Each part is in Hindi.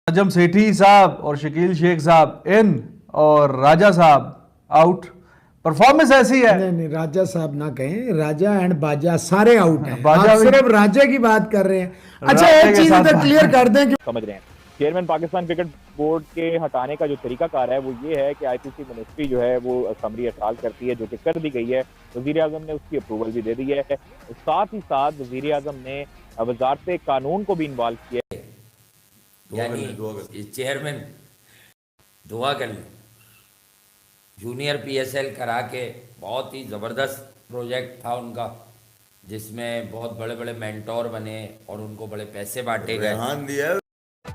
नजम सेठी साहब और शकील शेख साहब इन और राजा साहब आउट। परफॉर्मेंस ऐसी है। नहीं नहीं, राजा साहब ना कहें, राजा एंड बाजा सारे आउट हैं। बाजा आप भी सिर्फ राजा की बात कर रहे हैं। अच्छा, राजा एक के चीज साथ इधर क्लियर कर दें कि समझ रहे हैं। चेयरमैन पाकिस्तान क्रिकेट बोर्ड के हटाने का जो तरीकाकार है वो ये है कि आईसीसी मिनिस्ट्री जो है वो समरी असाल करती है, जो कि कर दी गई है। वजीर आजम ने उसकी अप्रूवल भी दे दी है। साथ ही साथ वजीर आजम ने वजारत कानून को भी इन्वॉल्व किया है। यानी चेयरमैन दुआ कर लें, जूनियर पीएसएल करा के बहुत ही ज़बरदस्त प्रोजेक्ट था उनका, जिसमें बहुत बड़े बड़े मेंटोर बने और उनको बड़े पैसे बांटे गए।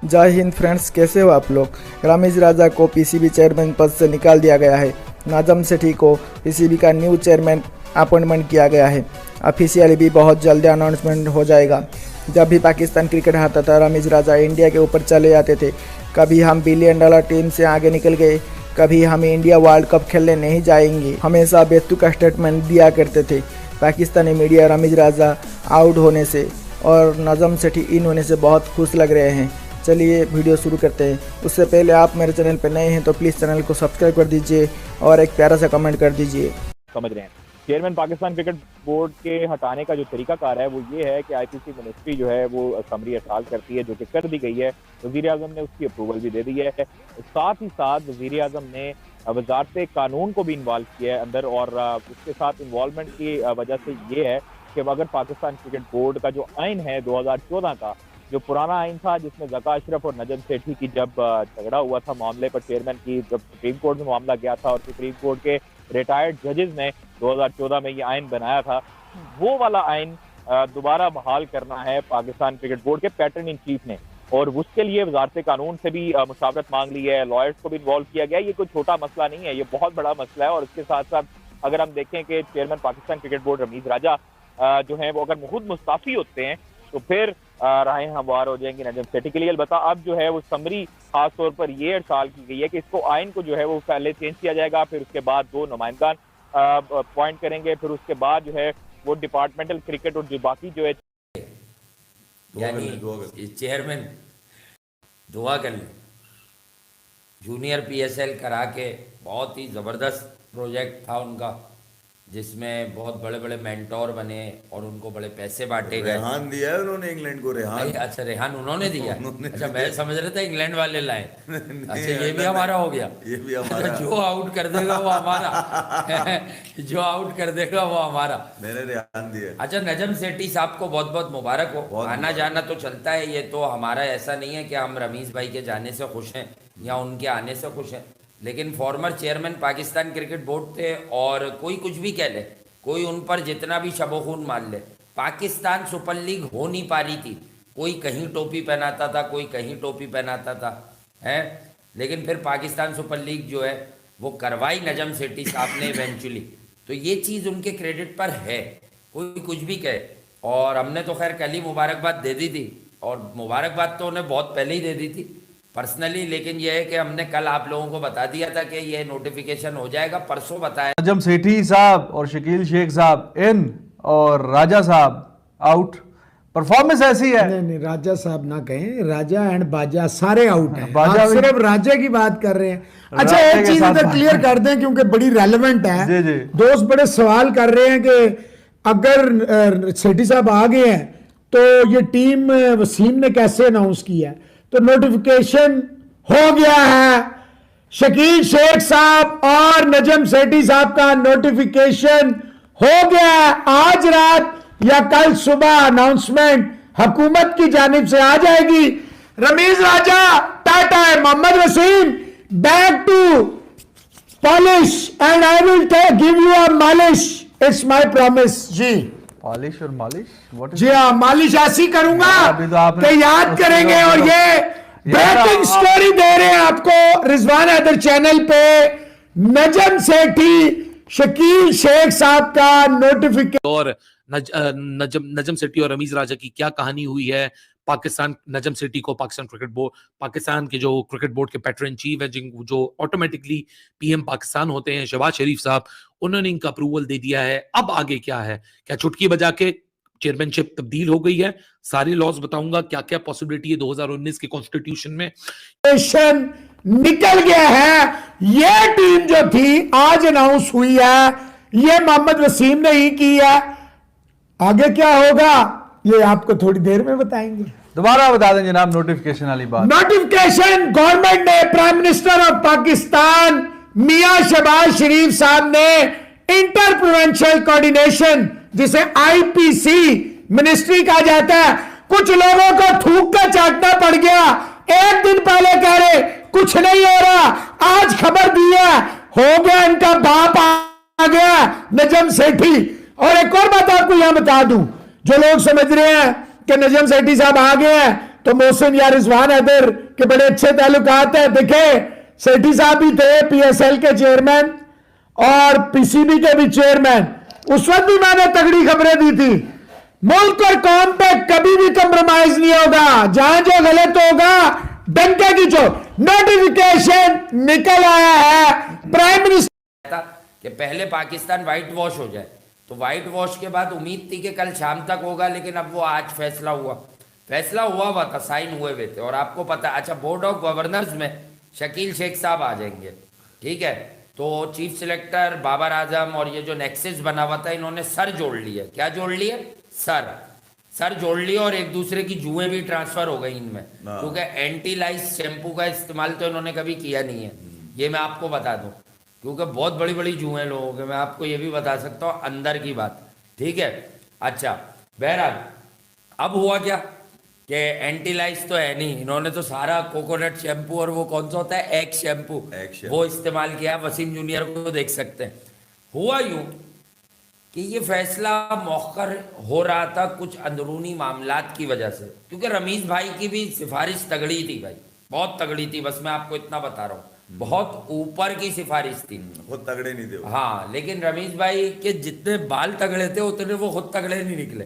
जय हिंद फ्रेंड्स, कैसे हो आप लोग। रमीज राजा को पीसीबी चेयरमैन पद से निकाल दिया गया है। नाजम सेठी को पीसीबी का न्यू चेयरमैन अपॉइंटमेंट किया गया है। ऑफिशियली भी बहुत जल्दी अनाउंसमेंट हो जाएगा। जब भी पाकिस्तान क्रिकेट हारता था, रमीज राजा इंडिया के ऊपर चले जाते थे। कभी हम $1 बिलियन टीम से आगे निकल गए, कभी हम इंडिया वर्ल्ड कप खेलने नहीं जाएंगे, हमेशा बेतुका स्टेटमेंट दिया करते थे। पाकिस्तानी मीडिया रमीज राजा आउट होने से और नजम सेठी इन होने से बहुत खुश लग रहे हैं। चलिए वीडियो शुरू करते हैं। उससे पहले आप मेरे चैनल पर नए हैं तो प्लीज़ चैनल को सब्सक्राइब कर दीजिए और एक प्यारा सा कमेंट कर दीजिए। समझ रहे हैं। चेयरमैन पाकिस्तान क्रिकेट बोर्ड के हटाने का जो तरीकाकार है वो ये है कि आईसीसी मिनिस्ट्री जो है वो समरी असाल करती है, जो कि कर दी गई है। वजीर आजम ने उसकी अप्रूवल भी दे दी है। साथ ही साथ वजीर आजम ने वजारत कानून को भी इन्वॉल्व किया है अंदर, और उसके साथ इन्वॉल्वमेंट की वजह से ये है कि अगर पाकिस्तान क्रिकेट बोर्ड का जो आइन है 2014 का, जो पुराना आइन था जिसमें ज़का अशरफ और नजम सेठी की जब झगड़ा हुआ था मामले पर, चेयरमैन की जब सुप्रीम कोर्ट में मामला गया था और सुप्रीम कोर्ट के रिटायर्ड जजेस ने 2014 में ये आइन बनाया था, वो वाला आइन दोबारा बहाल करना है पाकिस्तान क्रिकेट बोर्ड के पैटर्न इन चीफ ने, और उसके लिए वजारत कानून से भी मुशावरत मांग ली है। लॉयर्स को भी इन्वॉल्व किया गया। ये कोई छोटा मसला नहीं है, ये बहुत बड़ा मसला है। और इसके साथ साथ अगर हम देखें कि chairman Pakistan cricket board Rameez Raja जो है वो अगर खुद मुस्ताफी होते हैं तो फिर राहें हमवार हो जाएंगी नजम सेठी के लिए। अलबत्ता अब जो है वो समरी खास तौर पर ये अरसाल की गई है कि इसको आइन को जो है वो पहले चेंज किया जाएगा, फिर उसके बाद 2 नुमाइंदान अपॉइंट करेंगे, फिर उसके बाद जो है वो डिपार्टमेंटल क्रिकेट और जो बाकी जो है यानी चेयरमैन दुआ कर लें, जूनियर पीएसएल करा के बहुत ही ज़बरदस्त प्रोजेक्ट था उनका, जिसमें बहुत बड़े बड़े मेंटोर बने और उनको बड़े पैसे बांटे गए। रेहान दिया है उन्होंने इंग्लैंड को, रेहान। अच्छा, रेहान उन्होंने दिया। अच्छा, मैं समझ रहा था इंग्लैंड वाले लाए। अच्छा, ये भी नहीं, हमारा हो गया। ये भी हमारा। अच्छा, जो आउट कर देगा वो हमारा। जो आउट कर देगा वो हमारा। मैंने रेहान दिया। अच्छा, नजम सेठी साहब को बहुत बहुत मुबारक हो। आना जाना तो चलता है, ये तो हमारा ऐसा नहीं है कि हम रमीज भाई के जाने से खुश हैं या उनके आने से खुश हैं, लेकिन former chairman Pakistan cricket board थे और कोई कुछ भी कह ले, कोई उन पर जितना भी शबोखून मार ले, पाकिस्तान सुपर लीग हो नहीं पा रही थी। कोई कहीं टोपी पहनाता था, कोई कहीं टोपी पहनाता था, है। लेकिन फिर पाकिस्तान सुपर लीग जो है वो करवाई नजम सेठी साहब ने इवेंचुअली। तो ये चीज़ उनके क्रेडिट पर है, कोई कुछ भी कहे। और हमने तो खैर कल ही मुबारकबाद दे दी थी, और मुबारकबाद तो उन्हें बहुत पहले ही दे दी थी पर्सनली, लेकिन यह है कि हमने कल आप लोगों को बता दिया था कि ये नोटिफिकेशन हो जाएगा, परसों बताया। नजम सेठी साहब और शकील शेख साहब इन और राजा साहब आउट। परफॉर्मेंस ऐसी है। नहीं नहीं, राजा साहब ना कहें, राजा एंड बाजा सारे आउट हैं। बाजा आप भी सिर्फ राजा की बात कर रहे हैं। अच्छा, राजा एक के चीज साथ इधर क्लियर कर दें क्योंकि बड़ी रेलेवेंट है। जी जी। दोस्त बड़े सवाल कर रहे हैं कि अगर सेठी साहब आ गए हैं तो ये टीम वसीम ने कैसे अनाउंस किया है। तो नोटिफिकेशन हो गया है। शकील शेख साहब और नजम सेठी साहब का नोटिफिकेशन हो गया है। आज रात या कल सुबह अनाउंसमेंट हुकूमत की जानिब से आ जाएगी। रमीज राजा टाटा है, Mohammad Wasim back to polish and I will give you a malish, it's my promise ji. Polish और मालिश, व्हाट जी हाँ, मालिश ऐसी करूंगा अभी तो आपने कि याद करेंगे। और ये ब्रेकिंग स्टोरी दे रहे हैं आपको रिजवान हैदर चैनल पे। नजम सेठी शकील शेख साहब का नोटिफिकेशन और नजम सेठी और रमीज राजा की क्या कहानी हुई है। पाकिस्तान नजम सेठी को पाकिस्तान क्रिकेट बोर्ड, पाकिस्तान के जो क्रिकेट बोर्ड के पैटर्न चीफ है, जो ऑटोमेटिकली पीएम पाकिस्तान होते हैं, शहबाज शरीफ साहब, उन्होंने इनका अप्रूवल दे दिया है। अब आगे क्या है, क्या चुटकी बजा के चेयरमैनशिप तब्दील हो गई है। सारे लॉज बताऊंगा क्या क्या पॉसिबिलिटी है 2019 के कॉन्स्टिट्यूशन में। स्टेशन निकल गया है। ये टीम जो थी आज अनाउंस हुई है, ये मोहम्मद वसीम ने ही की है। आगे क्या होगा ये आपको थोड़ी देर में बताएंगे। दोबारा बता दें जनाब नोटिफिकेशन वाली बात। नोटिफिकेशन गवर्नमेंट ने, प्राइम मिनिस्टर ऑफ पाकिस्तान मियां शहबाज शरीफ साहब ने इंटर प्रोविंशियल कोऑर्डिनेशन, जिसे आईपीसी मिनिस्ट्री कहा जाता है, कुछ लोगों को थूक कर चाटना पड़ गया। एक दिन पहले कह रहे कुछ नहीं हो रहा, आज खबर दी है हो गया, इनका बाप आ गया नजम सेठी। और एक और बात आपको यहां बता दूं, जो लोग समझ रहे हैं कि नजम सेठी साहब आ गए हैं तो मोहसिन या रिजवान हैदर के बड़े अच्छे ताल्लुकात है। देखे सेठी साहब भी थे पीएसएल के चेयरमैन और पीसीबी के भी चेयरमैन। उस वक्त भी मैंने तगड़ी खबरें दी थी, मुल्क और कौम पे कभी भी कंप्रोमाइज नहीं होगा, जहां जो गलत होगा डंके की चोट। नोटिफिकेशन निकल आया है प्राइम मिनिस्टर कि पहले पाकिस्तान व्हाइट वॉश हो जाए, तो व्हाइट वॉश के बाद उम्मीद थी कि कल शाम तक होगा, लेकिन अब वो आज फैसला हुआ था, साइन हुए हुए थे। और आपको पता, अच्छा, बोर्ड ऑफ गवर्नर्स में शकील शेख साहब आ जाएंगे, ठीक है। तो चीफ सिलेक्टर बाबर आजम और ये जो नेक्सस बना हुआ था, इन्होंने सर जोड़ लिए। क्या जोड़ लिए? सर जोड़ लिए, और एक दूसरे की जुएं भी ट्रांसफर हो गई इनमें, क्योंकि एंटी लाइस शैम्पू का इस्तेमाल तो इन्होंने कभी किया नहीं है, ये मैं आपको बता दूं, क्योंकि बहुत बड़ी बड़ी जुएं लोगों के। मैं आपको ये भी बता सकता हूँ अंदर की बात, ठीक है। अच्छा, बहरहाल अब हुआ क्या कि एंटी लाइस तो है नहीं, इन्होंने तो सारा कोकोनट शैम्पू और वो कौन सा होता है एग शैम्पू, वो इस्तेमाल किया। वसीम जूनियर को देख सकते हैं। हुआ यूं कि ये फैसला मौखर हो रहा था कुछ अंदरूनी मामलात की वजह से, क्योंकि रमीज भाई की भी सिफारिश तगड़ी थी भाई, बहुत तगड़ी थी। बस मैं आपको इतना बता रहा हूँ, बहुत ऊपर की सिफारिश थी। खुद तगड़े नहीं थे वो। हाँ, लेकिन रमीज भाई के जितने बाल तगड़े थे उतने वो खुद तगड़े नहीं निकले।